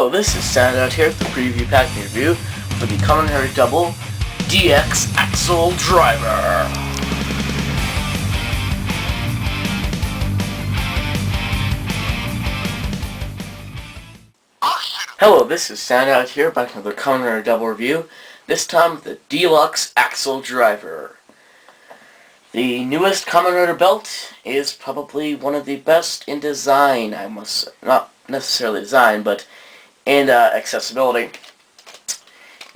Hello, this is Soundout here with the preview packing review for the Kamen Double DX Accel Driver. Hello, this is Soundout here back with another Kamen Double review, this time with the Deluxe Accel Driver. The newest Kamen Rider belt is probably one of the best in design, not necessarily design, but in accessibility.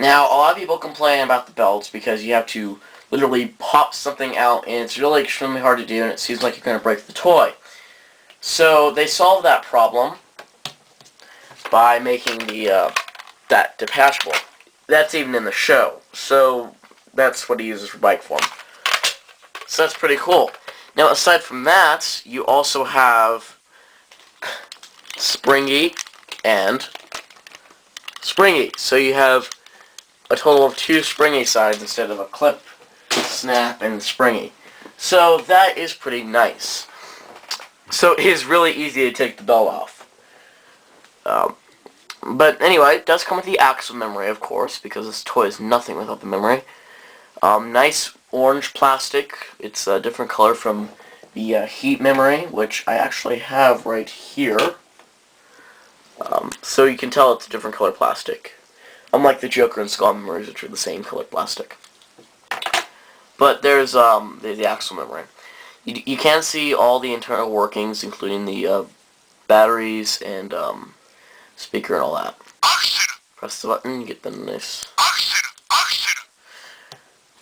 Now, a lot of people complain about the belts because you have to literally pop something out, and it's really extremely hard to do, and it seems like you're going to break the toy. So they solved that problem by making that detachable. That's even in the show. So that's what he uses for bike form. So that's pretty cool. Now, aside from that, you also have springy and springy. So you have a total of 2 springy sides instead of a clip, snap, and springy. So that is pretty nice. So it is really easy to take the belt off. But anyway, it does come with the Accel memory, of course, because this toy is nothing without the memory. Nice orange plastic. It's a different color from the heat memory, which I actually have right here. So you can tell it's a different color plastic. Unlike the Joker and Skull memories, which are the same color plastic. But there's the Accel memory. You can see all the internal workings, including the batteries and speaker and all that. Press the button, you get the nice.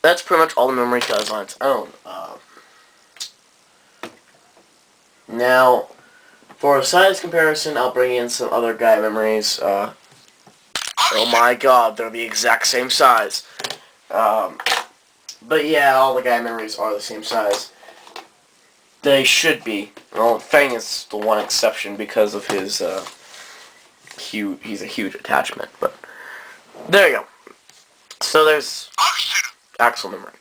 That's pretty much all the memory does on its own. Now, for a size comparison, I'll bring in some other guy memories. Oh my god, they're the exact same size. But yeah, all the guy memories are the same size. They should be. Well, Fang is the one exception because of his he's a huge attachment. But there you go. So there's Accel memory.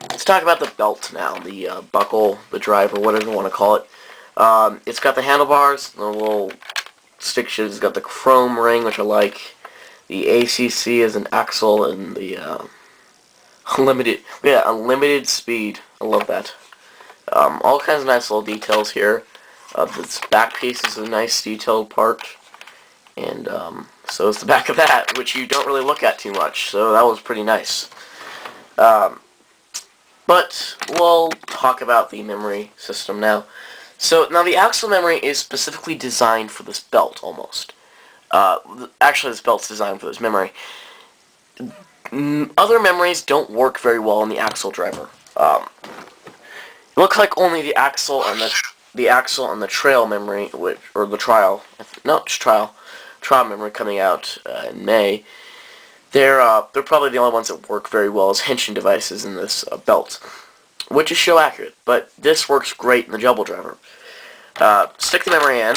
Let's talk about the belt now. The buckle, the driver, whatever you want to call it. It's got the handlebars, the little stick shift. It's got the chrome ring, which I like. The ACC is an Accel, and the unlimited speed. I love that. All kinds of nice little details here. This back piece is a nice detailed part, and so is the back of that, which you don't really look at too much. So that was pretty nice. But we'll talk about the memory system now. So now the Accel memory is specifically designed for this belt, almost. Actually, this belt's designed for this memory. Other memories don't work very well in the Accel driver. It looks like only the Accel and the Trail memory, trial memory coming out in May. They're probably the only ones that work very well as henshin devices in this belt, which is show accurate. But this works great in the Double driver. Stick the memory in.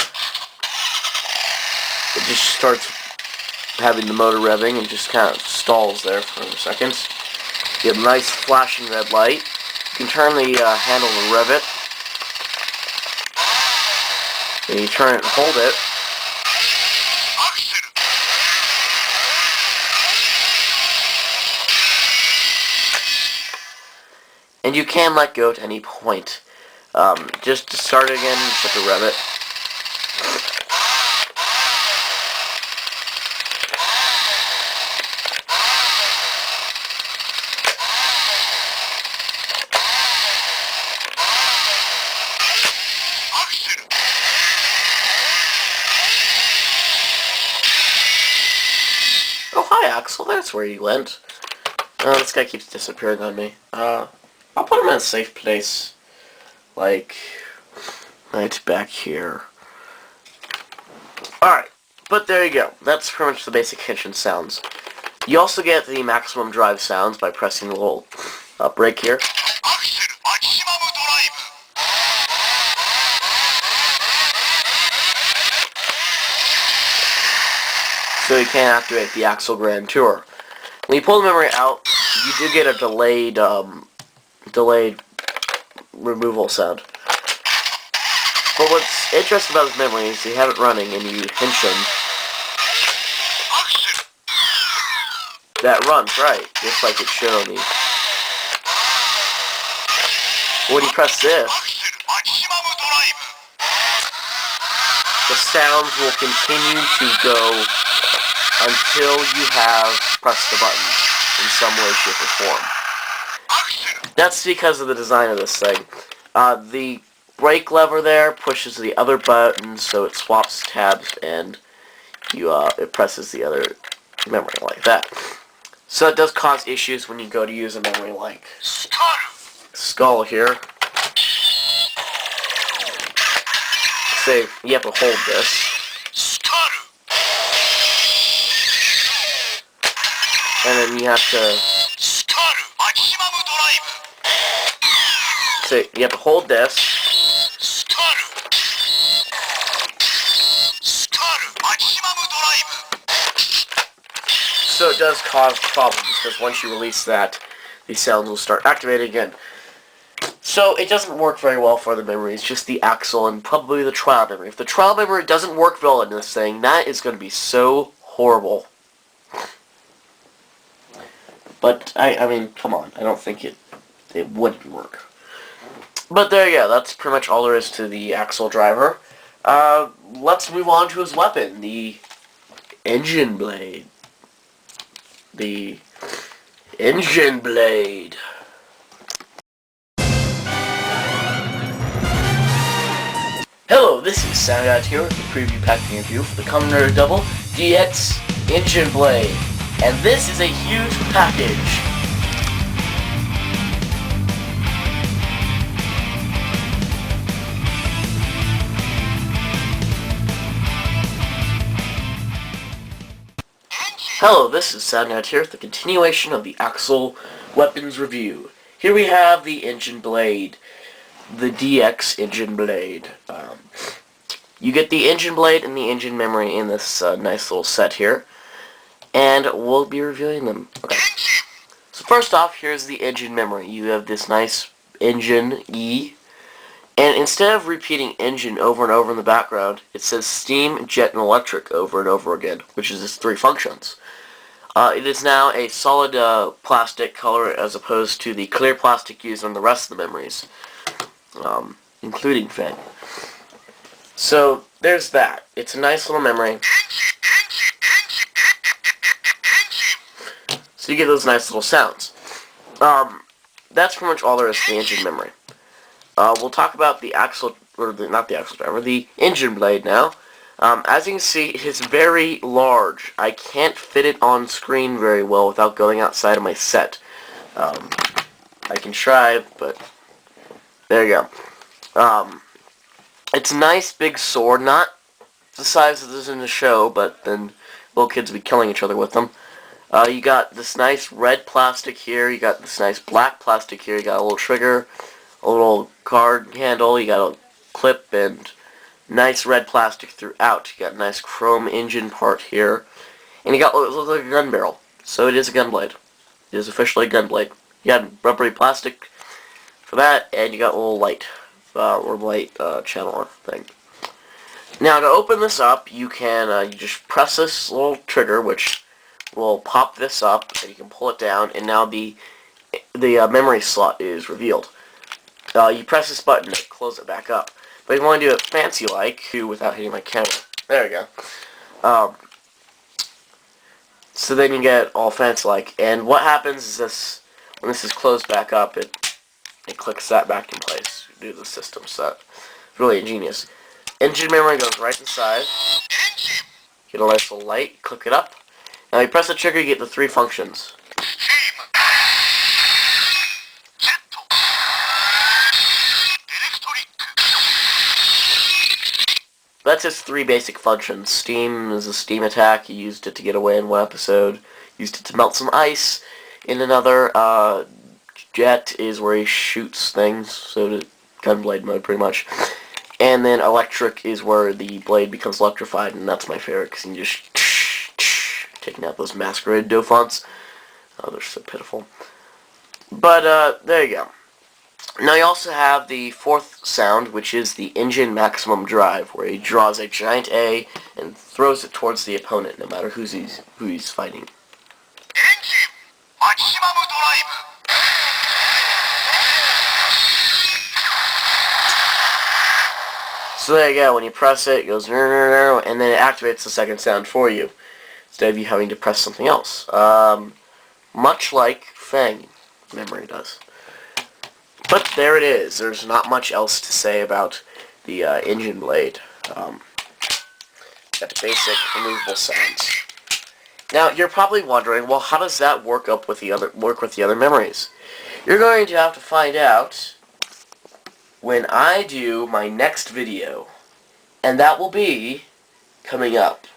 It just starts having the motor revving and just kind of stalls there for a second. You have a nice flashing red light. You can turn the handle to rev it. Then you turn it and hold it. And you can let go at any point. Just to start again, you just have to rev it. Oh, hi, Accel. That's where you went. This guy keeps disappearing on me. I'll put him in a safe place. Like, right back here. Alright, but there you go. That's pretty much the basic henshin sounds. You also get the maximum drive sounds by pressing the little brake here. So you can activate the Accel Grand Tour. When you pull the memory out, you do get a delayed removal sound. But what's interesting about this memory is you have it running and you henshin, that runs, right, just like it should on the... When you press this, the sounds will continue to go until you have pressed the button in some way, shape, or form. That's because of the design of this thing. The brake lever there pushes the other button, so it swaps tabs, and it presses the other memory like that. So it does cause issues when you go to use a memory like Skull here. Say you have to hold this. And then you have to... So you have to hold this. So it does cause problems, because once you release that, these sounds will start activating again. So it doesn't work very well for the memories, just the Accel and probably the trial memory. If the trial memory doesn't work well in this thing, that is going to be so horrible. But, I mean, come on, I don't think it wouldn't work. But there you go, that's pretty much all there is to the Accel driver. Let's move on to his weapon, the engine blade. The engine blade. Hello, this is Soundout here with the preview packing review for the Kamen Rider Double DX Engine Blade. And this is a huge package. Hello, this is Soundout here with the continuation of the Accel weapons review. Here we have the engine blade, the DX engine blade. You get the engine blade and the engine memory in this nice little set here, and we'll be reviewing them. Okay. So first off, here's the engine memory. You have this nice engine E, and instead of repeating engine over and over in the background, it says steam, jet, and electric over and over again, which is its three functions. It is now a solid plastic color as opposed to the clear plastic used on the rest of the memories, including Fed. So there's that. It's a nice little memory. So you get those nice little sounds. That's pretty much all there is to the engine memory. We'll talk about the Accel, or not the Accel driver, the engine blade now. As you can see, it is very large. I can't fit it on screen very well without going outside of my set. I can try, but there you go. It's a nice big sword, not the size of this in the show, but then little kids will be killing each other with them. You got this nice red plastic here, you got this nice black plastic here, you got a little trigger, a little card handle, you got a clip, and nice red plastic throughout. You got a nice chrome engine part here, and you got what looks like a gun barrel. So it is a gun blade. It is officially a gun blade. You got rubbery plastic for that, and you got a little light, channel thing. Now to open this up, you can you just press this little trigger, which will pop this up, and you can pull it down, and now the memory slot is revealed. You press this button to close it back up. But if you want to do it fancy-like, without hitting my camera. There we go. So then you get all fancy-like. And what happens is this, when this is closed back up, it clicks that back in place. You do the system set. Really ingenious. Engine memory goes right inside. Get a nice little light, click it up. Now you press the trigger, you get the three functions. That's its three basic functions. Steam is a steam attack. You used it to get away in one episode. Used it to melt some ice in another. Jet is where he shoots things, so the gunblade mode pretty much. And then electric is where the blade becomes electrified, and that's my favorite because you can just taking out those masquerade dough fonts. Oh, they're so pitiful. But there you go. Now you also have the fourth sound, which is the engine maximum drive, where he draws a giant A and throws it towards the opponent, no matter who he's fighting. Engine. So there you go. When you press it, it goes and then it activates the second sound for you instead of you having to press something else. Much like Fang memory does. But there it is. There's not much else to say about the engine blade. Got the basic removable sounds. Now you're probably wondering, well, how does that work with the other memories? You're going to have to find out when I do my next video, and that will be coming up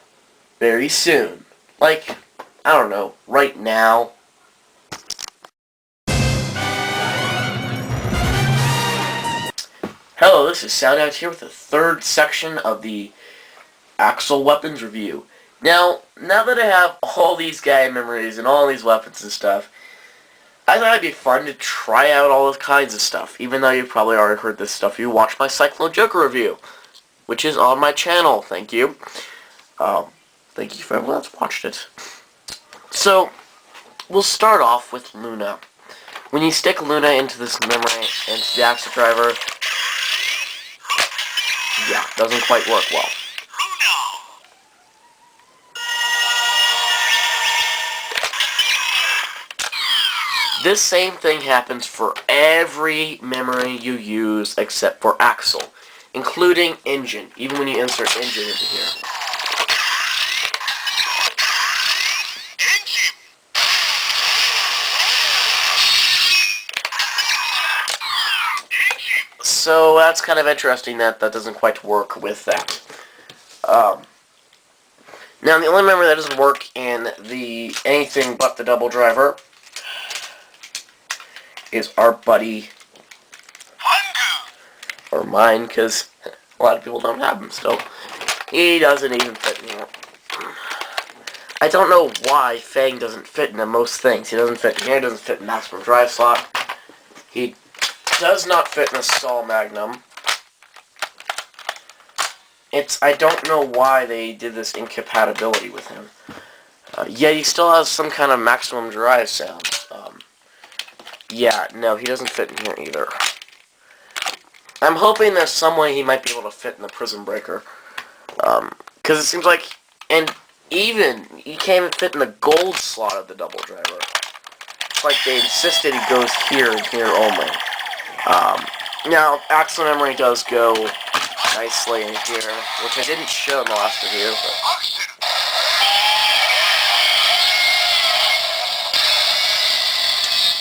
very soon. Like, I don't know, right now. Hello, this is Soundout here with the third section of the Accel weapons review. Now that I have all these guy memories and all these weapons and stuff, I thought it'd be fun to try out all those kinds of stuff, even though you've probably already heard this stuff. You watched my Cyclone Joker review, which is on my channel. Thank you. Thank you for everyone that's watched it. So, we'll start off with Luna. When you stick Luna into this memory, into the Accel driver, yeah, doesn't quite work well. This same thing happens for every memory you use except for Accel, including engine, even when you insert engine into here. So that's kind of interesting that doesn't quite work with that. Now the only memory that doesn't work in the anything but the double driver is our buddy, or mine, because a lot of people don't have him still. He doesn't even fit in here. I don't know why Fang doesn't fit into most things. He doesn't fit in here, doesn't fit in maximum drive slot. He does not fit in a Sol Magnum. I don't know why they did this incompatibility with him. Yet he still has some kind of maximum drive sound. Yeah, no, he doesn't fit in here either. I'm hoping there's some way he might be able to fit in the Prison Breaker. Because it seems like, and even, he can't even fit in the gold slot of the double driver. It's like they insisted he goes here and here only. Now, Accel memory does go nicely in here, which I didn't show in the last review, but...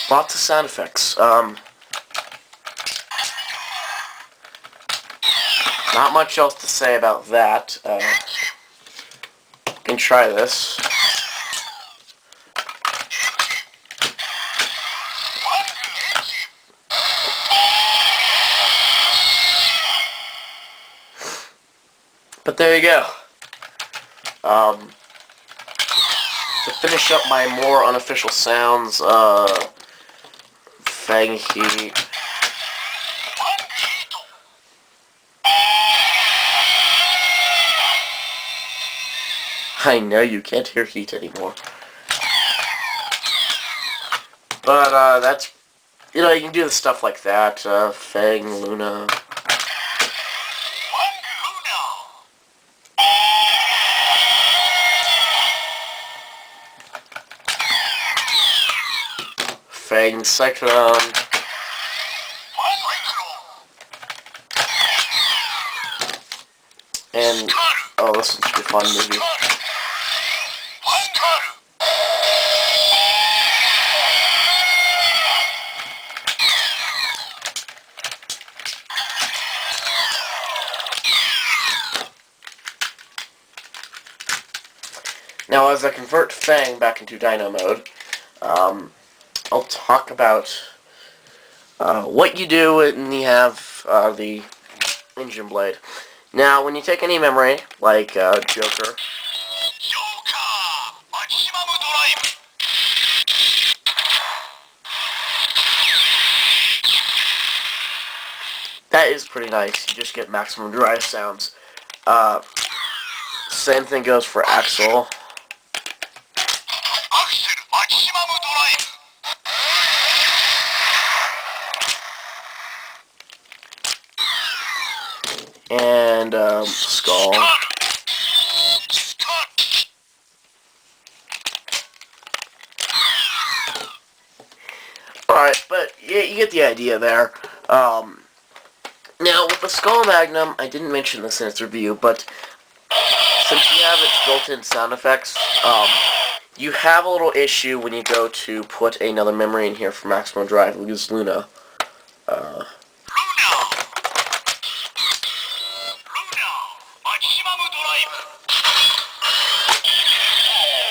Lots of sound effects. Not much else to say about that. You can try this. But there you go. To finish up my more unofficial sounds, Fang Heat. I know you can't hear heat anymore. But, that's, you know, you can do the stuff like that, Fang, Luna. Fang, Cyclone. And, oh, this should be a fun movie. Now, as I convert Fang back into Dino mode, I'll talk about what you do when you have the engine blade. Now, when you take any memory, like Joker, that is pretty nice. You just get maximum drive sounds. Same thing goes for Accel. And and skull. Alright, but yeah, you get the idea there. Now, with the Skull Magnum, I didn't mention this in its review, but since you have its built-in sound effects, you have a little issue when you go to put another memory in here for maximum drive. We'll use Luna.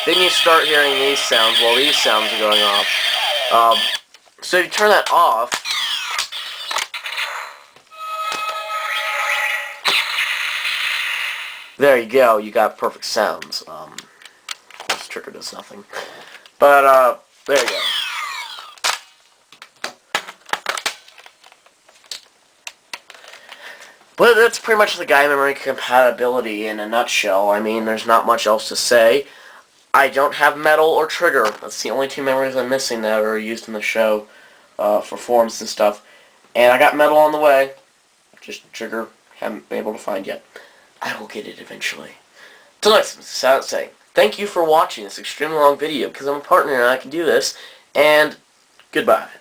Then you start hearing these sounds while these sounds are going off. So if you turn that off, there you go, you got perfect sounds. This trigger does nothing. But, there you go. But that's pretty much the guy memory compatibility in a nutshell. I mean, there's not much else to say. I don't have metal or trigger. That's the only two memories I'm missing that are used in the show for forms and stuff. And I got metal on the way. Just trigger, haven't been able to find yet. I will get it eventually. Till next time, Soundout saying, thank you for watching this extremely long video, because I'm a partner and I can do this, and goodbye.